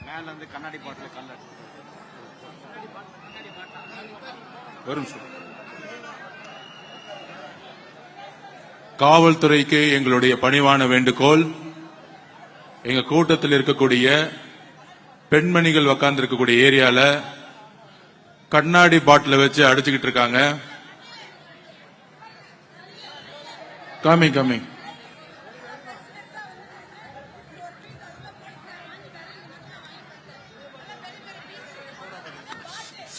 மேல இருந்து கண்ணாடி பாட்டில் கல்லர் வரும் சார். காவல்துறைக்கு எங்களுடைய பணிவான வேண்டுகோள், எங்க கூட்டத்தில் இருக்கக்கூடிய பெண்மணிகள் உட்கார்ந்து இருக்கக்கூடிய ஏரியால கண்ணாடி பாட்டில வச்சு அடிச்சுக்கிட்டு இருக்காங்க. கமிங்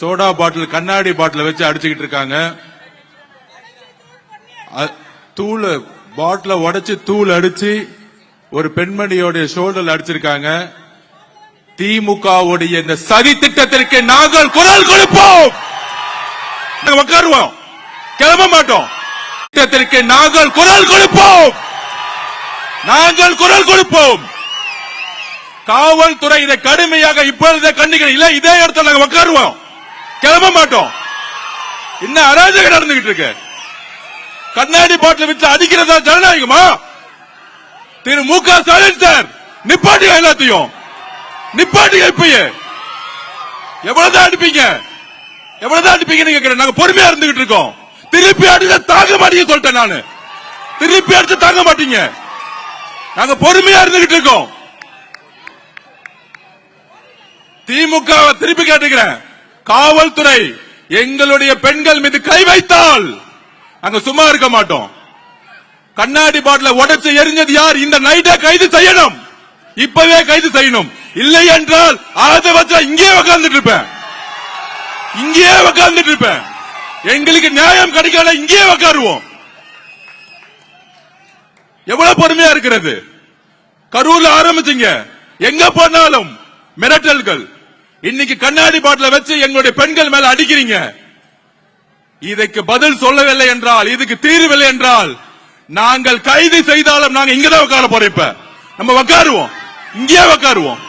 சோடா பாட்டில் கண்ணாடி பாட்டில வச்சு அடிச்சுக்கிட்டு இருக்காங்க. தூள் பாட்டில உடைச்சு தூள் அடிச்சு ஒரு பெண்மணியோட ஷோல்டர்ல அடிச்சிருக்காங்க. திமுகவுடைய இந்த சதி திட்டத்திற்கு நாங்கள் குரல் கொடுப்போம். உட்காருவோம், கிளம்ப மாட்டோம். திட்டத்திற்கு நாங்கள் குரல் கொடுப்போம். காவல்துறை இதை கடுமையாக இப்பொழுதே கண்டிக்கிறோம். இல்ல இதே இடத்துல நாங்கள் உட்காருவோம், கிளம்ப மாட்டோம். இன்னும் அராஜகம் நடந்துகிட்டு இருக்கு. கண்ணாடி பாட்டில் வச்சு அடிக்கிறதா ஜனநாயகமா? திரு மு க ஸ்டாலின் சார், நிப்பாட்டியா, எல்லாத்தையும் நிப்பாட்டியா. இப்பயே எவ்வளவுதான் அடிப்பீங்க கேட்கிறேன். நாங்க பொறுமையா இருந்துகிட்டு இருக்கோம். திருப்பி அடிச்சா தாங்க மாட்டீங்க சொல்லிட்டேன் நானு. திருப்பி அடிச்சு தாங்க மாட்டீங்க. நாங்க பொறுமையா இருந்துகிட்டு இருக்கோம். திமுக திருப்பி கேட்டுக்கிறேன், காவல்துறை எங்களுடைய பெண்கள் மீது கை வைத்தால் அங்க சும்மா இருக்க மாட்டோம். கண்ணாடி பாட்டில உடைச்சு எரிஞ்சது யார்? இந்த நைட்டை கைது செய்யணும். இப்பவே கைது செய்யணும். இல்லை என்றால் அதை வச்சா இங்கேயே உட்கார்ந்துட்டு இருப்பேன். எங்களுக்கு நியாயம் கிடைக்கல, இங்கேயே உட்காருவோம். எவ்வளவு பொறுமையா இருக்கிறது? கரூர்ல ஆரம்பிச்சீங்க, எங்க போனாலும் மிரட்டல்கள். இன்னைக்கு கண்ணாடி பாட்டில வச்சு எங்களுடைய பெண்கள் மேல அடிக்கிறீங்க. இதற்கு பதில் சொல்லவில்லை என்றால், இதுக்கு தீர்வில்லை என்றால் நாங்கள் கைது செய்தாலும் நாங்க இங்கதான் உட்கார போறோம். இப்ப நம்ம உட்காருவோம், இங்கேயே உட்காருவோம்.